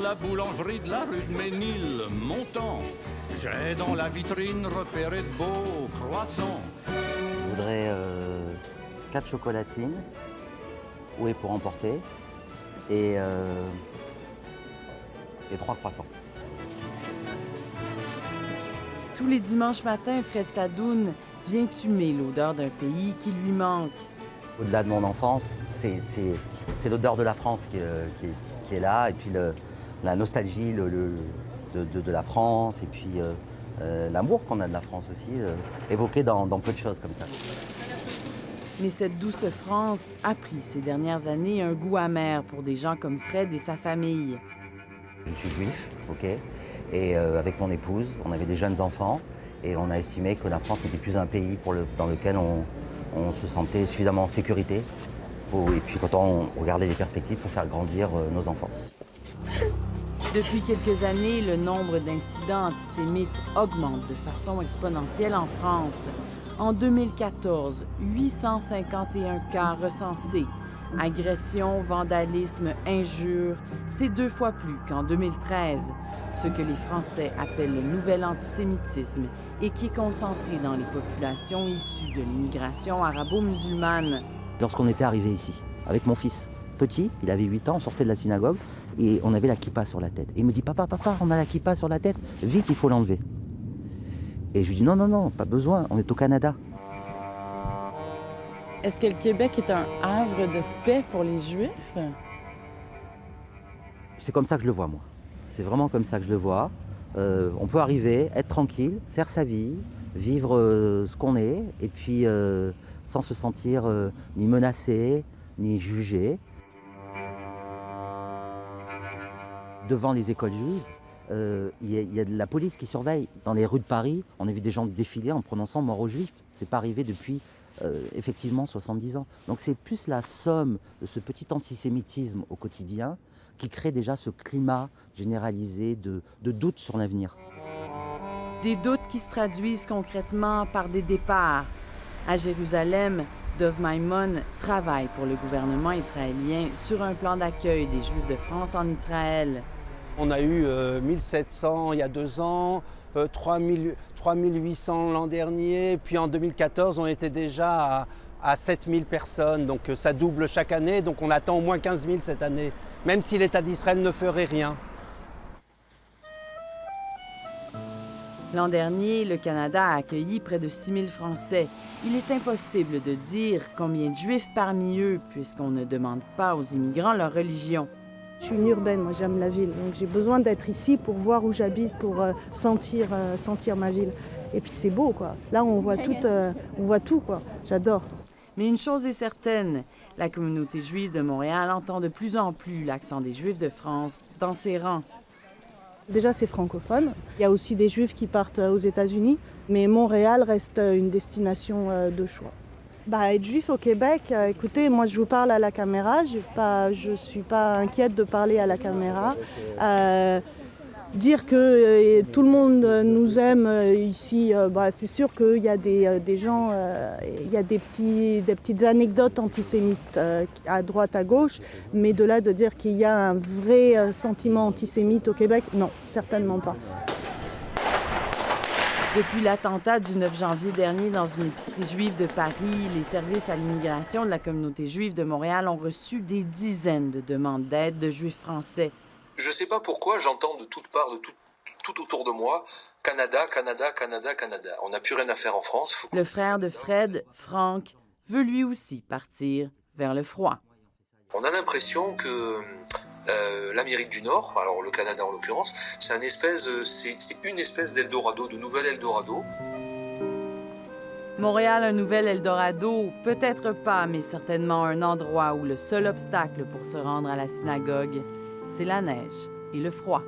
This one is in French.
la boulangerie de la rue de Ménil, montant. J'ai dans la vitrine repéré de beaux croissants. Je voudrais 4 chocolatines, ou est pour emporter, et 3 croissants. Tous les dimanches matins, Fred Sadoun vient humer l'odeur d'un pays qui lui manque. Au-delà de mon enfance, c'est l'odeur de la France qui est là, et puis la nostalgie de la France, et puis l'amour qu'on a de la France aussi, évoqué dans peu de choses comme ça. Mais cette douce France a pris ces dernières années un goût amer pour des gens comme Fred et sa famille. Je suis juif, ok, et avec mon épouse, on avait des jeunes enfants, et on a estimé que la France n'était plus un pays dans lequel on se sentait suffisamment en sécurité, et puis quand on regardait les perspectives pour faire grandir nos enfants. Depuis quelques années, le nombre d'incidents antisémites augmente de façon exponentielle en France. En 2014, 851 cas recensés. Agression, vandalisme, injures, c'est 2 fois plus qu'en 2013. Ce que les Français appellent le nouvel antisémitisme et qui est concentré dans les populations issues de l'immigration arabo-musulmane. Lorsqu'on était arrivé ici, avec mon fils petit, il avait 8 ans, on sortait de la synagogue et on avait la kippa sur la tête. Et il me dit « Papa, on a la kippa sur la tête, vite, il faut l'enlever ». Et je lui dis « Non, pas besoin, on est au Canada ». Est-ce que le Québec est un havre de paix pour les Juifs? C'est comme ça que je le vois, moi. C'est vraiment comme ça que je le vois. On peut arriver, être tranquille, faire sa vie, vivre ce qu'on est, et puis sans se sentir ni menacé, ni jugé. Devant les écoles juives, il y a de la police qui surveille. Dans les rues de Paris, on a vu des gens défiler en prononçant mort aux Juifs. C'est pas arrivé depuis effectivement 70 ans. Donc c'est plus la somme de ce petit antisémitisme au quotidien qui crée déjà ce climat généralisé de doute sur l'avenir. Des doutes qui se traduisent concrètement par des départs. À Jérusalem, Dov Maimon travaille pour le gouvernement israélien sur un plan d'accueil des Juifs de France en Israël. On a eu 1700 il y a 2 ans, 3800 l'an dernier, puis en 2014 on était déjà à 7000 personnes, donc ça double chaque année, donc on attend au moins 15 000 cette année, même si l'État d'Israël ne ferait rien. L'an dernier, le Canada a accueilli près de 6 000 Français. Il est impossible de dire combien de Juifs parmi eux, puisqu'on ne demande pas aux immigrants leur religion. Je suis une urbaine, moi j'aime la ville, donc j'ai besoin d'être ici pour voir où j'habite, pour sentir ma ville. Et puis c'est beau, quoi. Là on voit tout, quoi. J'adore. Mais une chose est certaine, la communauté juive de Montréal entend de plus en plus l'accent des Juifs de France dans ses rangs. Déjà c'est francophone, il y a aussi des Juifs qui partent aux États-Unis, mais Montréal reste une destination de choix. Être juif au Québec, écoutez, moi je vous parle à la caméra, je ne suis pas inquiète de parler à la caméra. Dire que tout le monde nous aime ici, c'est sûr qu'il y a des gens, il y a des petites anecdotes antisémites à droite, à gauche, mais de là de dire qu'il y a un vrai sentiment antisémite au Québec, non, certainement pas. Depuis l'attentat du 9 janvier dernier dans une épicerie juive de Paris, les services à l'immigration de la communauté juive de Montréal ont reçu des dizaines de demandes d'aide de Juifs français. Je ne sais pas pourquoi j'entends de toutes parts, de tout autour de moi, Canada, Canada, Canada, Canada. On n'a plus rien à faire en France. Le frère de Fred, Franck, veut lui aussi partir vers le froid. On a l'impression que l'Amérique du Nord, alors le Canada en l'occurrence, c'est une espèce d'Eldorado, de nouvel Eldorado. Montréal, un nouvel Eldorado, peut-être pas, mais certainement un endroit où le seul obstacle pour se rendre à la synagogue, c'est la neige et le froid.